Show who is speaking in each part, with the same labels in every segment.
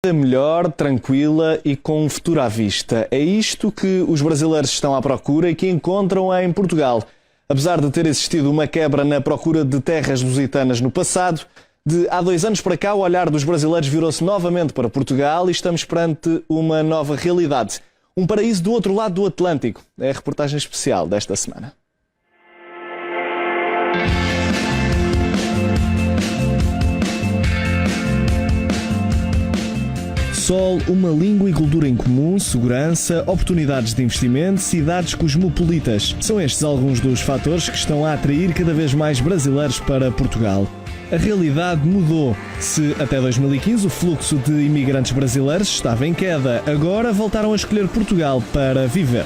Speaker 1: Melhor, tranquila e com um futuro à vista. É isto que os brasileiros estão à procura e que encontram em Portugal. Apesar de ter existido uma quebra na procura de terras lusitanas no passado, de há 2 anos para cá o olhar dos brasileiros virou-se novamente para Portugal e estamos perante uma nova realidade. Um paraíso do outro lado do Atlântico. É a reportagem especial desta semana. Sol, uma língua e cultura em comum, segurança, oportunidades de investimento, cidades cosmopolitas. São estes alguns dos fatores que estão a atrair cada vez mais brasileiros para Portugal. A realidade mudou. Se até 2015 o fluxo de imigrantes brasileiros estava em queda, agora voltaram a escolher Portugal para viver.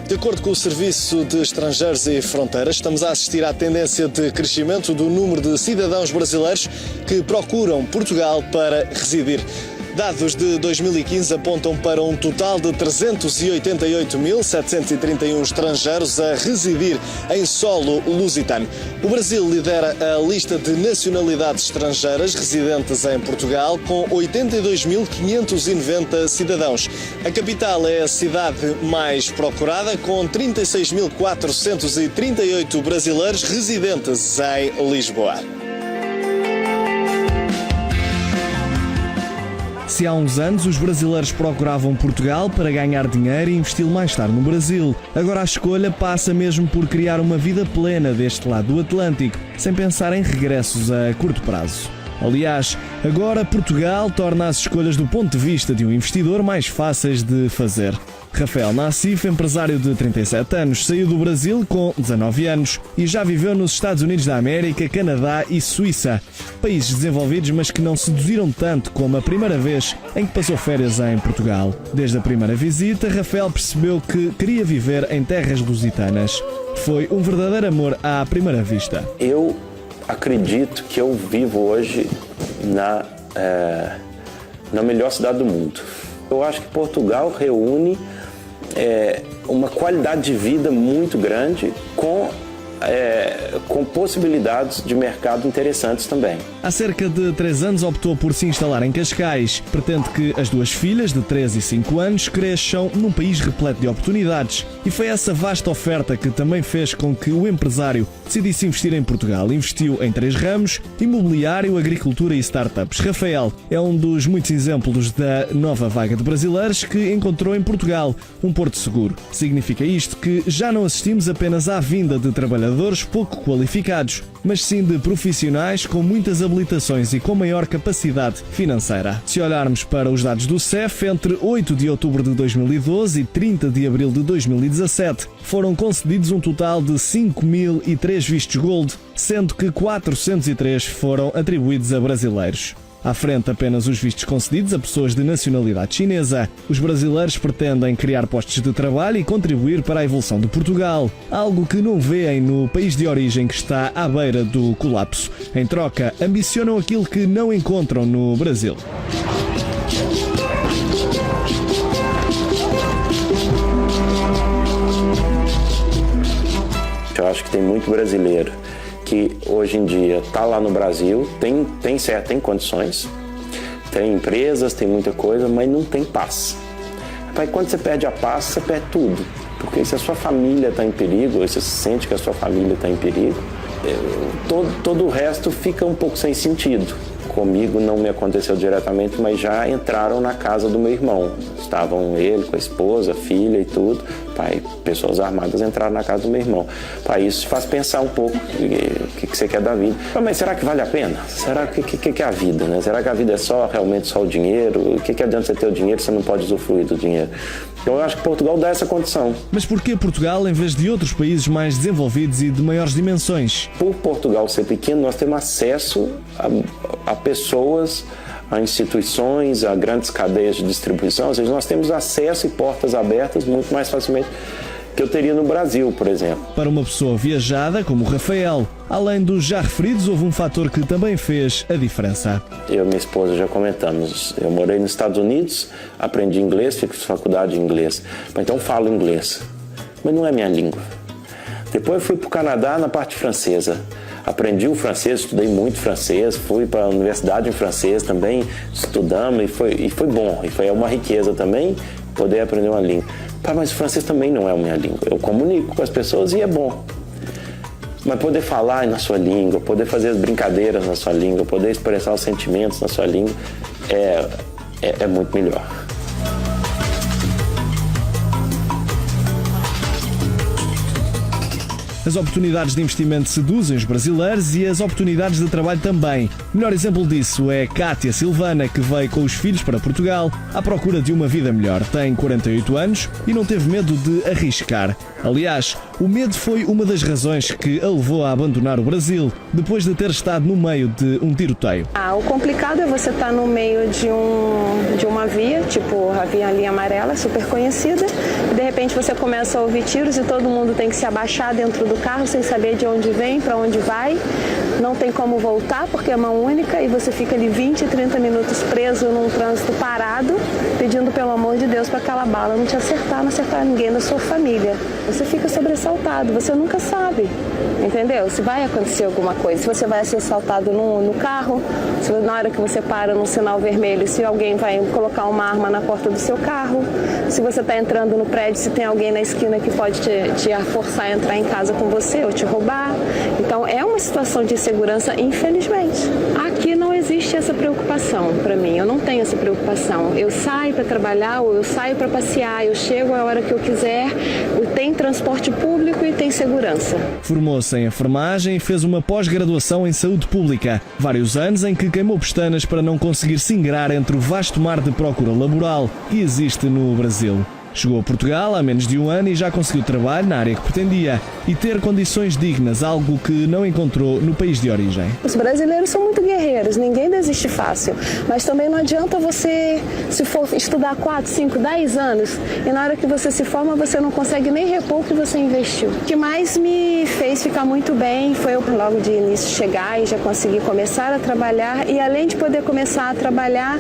Speaker 1: De acordo com o Serviço de Estrangeiros e Fronteiras, estamos a assistir à tendência de crescimento do número de cidadãos brasileiros que procuram Portugal para residir. Dados de 2015 apontam para um total de 388.731 estrangeiros a residir em solo lusitano. O Brasil lidera a lista de nacionalidades estrangeiras residentes em Portugal, com 82.590 cidadãos. A capital é a cidade mais procurada, com 36.438 brasileiros residentes em Lisboa. Se há uns anos os brasileiros procuravam Portugal para ganhar dinheiro e investi-lo mais tarde no Brasil, agora a escolha passa mesmo por criar uma vida plena deste lado do Atlântico, sem pensar em regressos a curto prazo. Aliás, agora Portugal torna as escolhas do ponto de vista de um investidor mais fáceis de fazer. Rafael Nassif, empresário de 37 anos, saiu do Brasil com 19 anos e já viveu nos Estados Unidos da América, Canadá e Suíça. Países desenvolvidos, mas que não seduziram tanto como a primeira vez em que passou férias em Portugal. Desde a primeira visita, Rafael percebeu que queria viver em terras lusitanas. Foi um verdadeiro amor à primeira vista.
Speaker 2: Eu acredito que eu vivo hoje na melhor cidade do mundo. Eu acho que Portugal reúne uma qualidade de vida muito grande com possibilidades de mercado interessantes também.
Speaker 1: Há cerca de 3 anos optou por se instalar em Cascais. Pretende que as 2 filhas, de 3 e 5 anos, cresçam num país repleto de oportunidades. E foi essa vasta oferta que também fez com que o empresário decidisse investir em Portugal. Investiu em 3 ramos: imobiliário, agricultura e startups. Rafael é um dos muitos exemplos da nova vaga de brasileiros que encontrou em Portugal um porto seguro. Significa isto que já não assistimos apenas à vinda de trabalhadores pouco qualificados, mas sim de profissionais com muitas habilitações e com maior capacidade financeira. Se olharmos para os dados do CEF, entre 8 de outubro de 2012 e 30 de abril de 2017, foram concedidos um total de 5.003 vistos Gold, sendo que 403 foram atribuídos a brasileiros. À frente apenas os vistos concedidos a pessoas de nacionalidade chinesa. Os brasileiros pretendem criar postos de trabalho e contribuir para a evolução de Portugal, algo que não veem no país de origem que está à beira do colapso. Em troca, ambicionam aquilo que não encontram no Brasil.
Speaker 2: Eu acho que tem muito brasileiro que hoje em dia está lá no Brasil, tem condições, tem empresas, tem muita coisa, mas não tem paz. Aí quando você perde a paz, você perde tudo. Porque se a sua família está em perigo, ou você sente que a sua família está em perigo, todo o resto fica um pouco sem sentido. Comigo não me aconteceu diretamente, mas já entraram na casa do meu irmão. Estavam ele com a esposa, a filha e tudo. Pai, pessoas armadas entraram na casa do meu irmão. Pai, isso faz pensar um pouco o que você quer da vida. Mas será que vale a pena? Será que é a vida, né? Será que a vida é realmente só o dinheiro? O que adianta você ter o dinheiro se você não pode usufruir do dinheiro? Então eu acho que Portugal dá essa condição.
Speaker 1: Mas por que Portugal em vez de outros países mais desenvolvidos e de maiores dimensões?
Speaker 2: Por Portugal ser pequeno, nós temos acesso a pessoas, a instituições, a grandes cadeias de distribuição, ou seja, nós temos acesso e portas abertas muito mais facilmente que eu teria no Brasil, por exemplo.
Speaker 1: Para uma pessoa viajada como o Rafael, além dos já referidos, houve um fator que também fez a diferença.
Speaker 2: Eu e minha esposa já comentamos, eu morei nos Estados Unidos, aprendi inglês, fiz faculdade de inglês, então falo inglês, mas não é minha língua. Depois eu fui para o Canadá na parte francesa. Aprendi o francês, estudei muito francês, fui para a universidade em francês também, estudamos e foi bom. E foi uma riqueza também poder aprender uma língua. Mas o francês também não é a minha língua. Eu comunico com as pessoas e é bom. Mas poder falar na sua língua, poder fazer as brincadeiras na sua língua, poder expressar os sentimentos na sua língua é muito melhor.
Speaker 1: As oportunidades de investimento seduzem os brasileiros e as oportunidades de trabalho também. O melhor exemplo disso é Kátia Silvana, que veio com os filhos para Portugal à procura de uma vida melhor. Tem 48 anos e não teve medo de arriscar. Aliás, o medo foi uma das razões que a levou a abandonar o Brasil, depois de ter estado no meio de um tiroteio.
Speaker 3: O complicado é você estar no meio de uma via, tipo a linha amarela, super conhecida, e de repente você começa a ouvir tiros e todo mundo tem que se abaixar dentro do carro sem saber de onde vem, para onde vai. Não tem como voltar porque é mão única e você fica ali 20, 30 minutos preso num trânsito parado, pedindo pelo amor de Deus para aquela bala não te acertar, não acertar ninguém da sua família. Você fica sobressaltado, você nunca sabe, entendeu? Se vai acontecer alguma coisa, se você vai ser assaltado no carro, se na hora que você para num sinal vermelho, se alguém vai colocar uma arma na porta do seu carro, se você está entrando no prédio, se tem alguém na esquina que pode te forçar a entrar em casa com você ou te roubar. Então é uma situação de insegurança, infelizmente. Aqui não existe essa preocupação para mim, eu não tenho essa preocupação. Eu saio para trabalhar ou eu saio para passear, eu chego a hora que eu quiser, tem transporte público e tem segurança.
Speaker 1: Formou-se em enfermagem e fez uma pós-graduação em saúde pública. Vários anos em que queimou pestanas para não conseguir se ingrar entre o vasto mar de procura laboral que existe no Brasil. Chegou a Portugal há menos de um ano e já conseguiu trabalho na área que pretendia e ter condições dignas, algo que não encontrou no país de origem.
Speaker 3: Os brasileiros são muito guerreiros, ninguém desiste fácil, mas também não adianta você, se for estudar 4, 5, 10 anos e na hora que você se forma você não consegue nem repor o que você investiu. O que mais me fez ficar muito bem foi eu logo de início chegar e já conseguir começar a trabalhar e além de poder começar a trabalhar,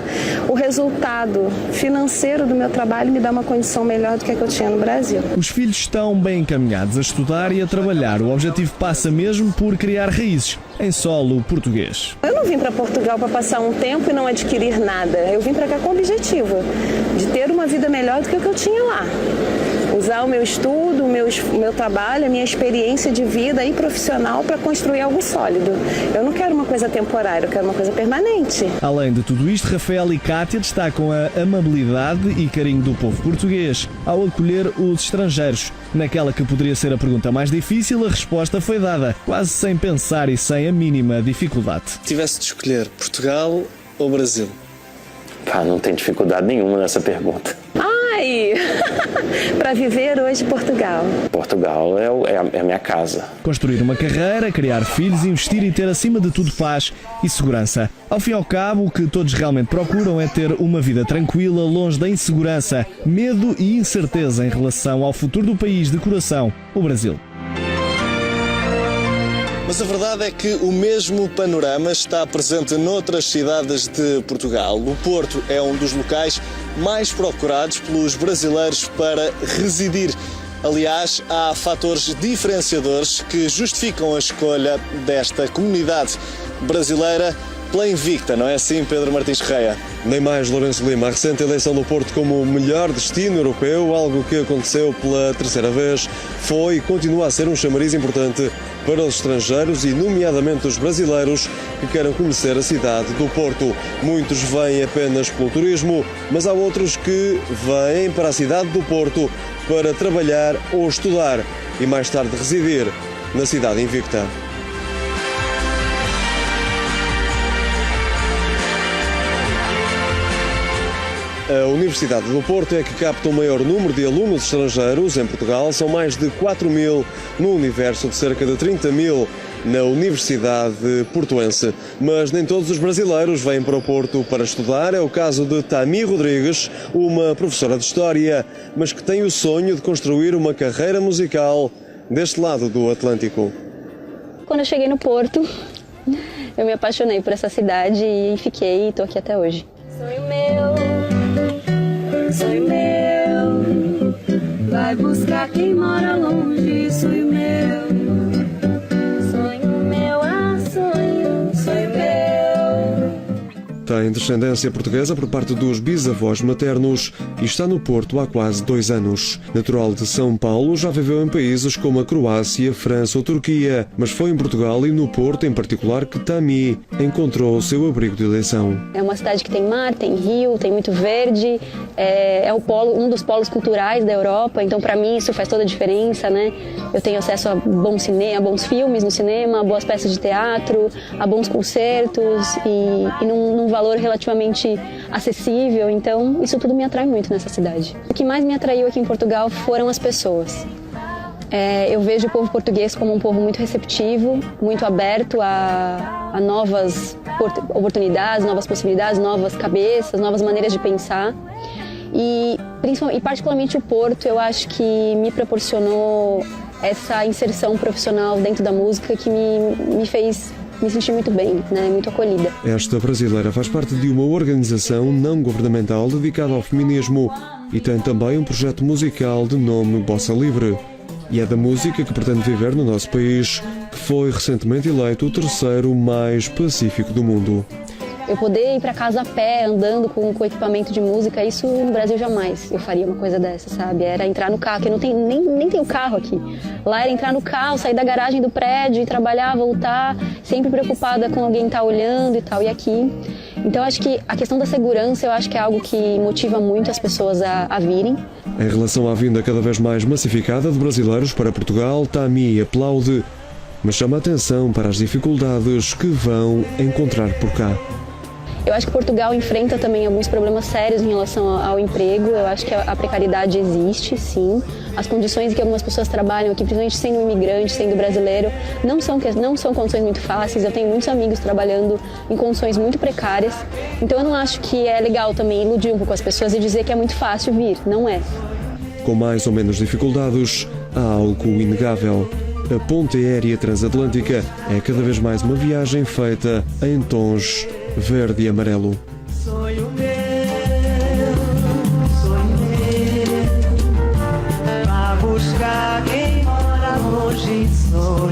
Speaker 3: o resultado financeiro do meu trabalho me dá uma condição melhor do que a que eu tinha no Brasil.
Speaker 1: Os filhos estão bem encaminhados a estudar e a trabalhar. O objetivo passa mesmo por criar raízes em solo português.
Speaker 3: Eu não vim para Portugal para passar um tempo e não adquirir nada. Eu vim para cá com o objetivo de ter uma vida melhor do que a que eu tinha lá. Usar o meu estudo, o meu trabalho, a minha experiência de vida e profissional para construir algo sólido. Eu não quero uma coisa temporária, eu quero uma coisa permanente.
Speaker 1: Além de tudo isto, Rafael e Kátia destacam a amabilidade e carinho do povo português ao acolher os estrangeiros. Naquela que poderia ser a pergunta mais difícil, a resposta foi dada, quase sem pensar e sem a mínima dificuldade.
Speaker 4: Se tivesse de escolher Portugal ou Brasil?
Speaker 2: Não tem dificuldade nenhuma nessa pergunta.
Speaker 3: Para viver hoje Portugal.
Speaker 2: Portugal é a minha casa.
Speaker 1: Construir uma carreira, criar filhos, investir e ter acima de tudo paz e segurança. Ao fim e ao cabo, o que todos realmente procuram é ter uma vida tranquila, longe da insegurança, medo e incerteza em relação ao futuro do país de coração, o Brasil.
Speaker 4: Mas a verdade é que o mesmo panorama está presente noutras cidades de Portugal. O Porto é um dos locais mais procurados pelos brasileiros para residir. Aliás, há fatores diferenciadores que justificam a escolha desta comunidade brasileira pela invicta, não é assim, Pedro Martins Correia?
Speaker 5: Nem mais, Lourenço Lima. A recente eleição do Porto como o melhor destino europeu, algo que aconteceu pela terceira vez, foi e continua a ser um chamariz importante para os estrangeiros e, nomeadamente, os brasileiros que queiram conhecer a cidade do Porto. Muitos vêm apenas pelo turismo, mas há outros que vêm para a cidade do Porto para trabalhar ou estudar e mais tarde residir na cidade invicta. A Universidade do Porto é que capta o maior número de alunos estrangeiros em Portugal. São mais de 4 mil no universo de cerca de 30 mil na Universidade Portuense. Mas nem todos os brasileiros vêm para o Porto para estudar. É o caso de Tami Rodrigues, uma professora de História, mas que tem o sonho de construir uma carreira musical deste lado do Atlântico.
Speaker 6: Quando eu cheguei no Porto, eu me apaixonei por essa cidade e fiquei e estou aqui até hoje.
Speaker 7: Sonho meu, vai buscar quem mora longe, sonho meu.
Speaker 5: tem descendência portuguesa por parte dos bisavós maternos e está no Porto há quase 2 anos. Natural de São Paulo, já viveu em países como a Croácia, França ou Turquia, mas foi em Portugal e no Porto, em particular, que Tami encontrou o seu abrigo de eleição.
Speaker 6: É uma cidade que tem mar, tem rio, tem muito verde, é um dos polos culturais da Europa, então para mim isso faz toda a diferença, né? Eu tenho acesso a bons filmes no cinema, a boas peças de teatro, a bons concertos e num valor relativamente acessível, então isso tudo me atrai muito nessa cidade. O que mais me atraiu aqui em Portugal foram as pessoas. Eu vejo o povo português como um povo muito receptivo, muito aberto a novas oportunidades, novas possibilidades, novas cabeças, novas maneiras de pensar. E particularmente o Porto, eu acho que me proporcionou essa inserção profissional dentro da música que me fez me sentir muito bem, né? Muito acolhida.
Speaker 5: Esta brasileira faz parte de uma organização não governamental dedicada ao feminismo e tem também um projeto musical de nome Bossa Livre. E é da música que pretende viver no nosso país, que foi recentemente eleito o 3º mais pacífico do mundo.
Speaker 6: Eu poder ir para casa a pé, andando com equipamento de música, isso no Brasil jamais eu faria uma coisa dessa, sabe? Era entrar no carro, que eu nem tenho carro aqui. Lá era entrar no carro, sair da garagem do prédio, ir trabalhar, voltar, sempre preocupada com alguém estar olhando e tal, e aqui. Então acho que a questão da segurança, eu acho que é algo que motiva muito as pessoas a virem.
Speaker 5: Em relação à vinda cada vez mais massificada de brasileiros para Portugal, Tami aplaude, mas chama a atenção para as dificuldades que vão encontrar por cá.
Speaker 6: Eu acho que Portugal enfrenta também alguns problemas sérios em relação ao emprego. Eu acho que a precariedade existe, sim. As condições em que algumas pessoas trabalham aqui, principalmente sendo imigrante, sendo brasileiro, não são condições muito fáceis. Eu tenho muitos amigos trabalhando em condições muito precárias. Então eu não acho que é legal também iludir um pouco as pessoas e dizer que é muito fácil vir. Não é.
Speaker 5: Com mais ou menos dificuldades, há algo inegável. A ponte aérea transatlântica é cada vez mais uma viagem feita em tons verde e amarelo.
Speaker 7: Sonho meu, pra buscar quem mora longe, sonho.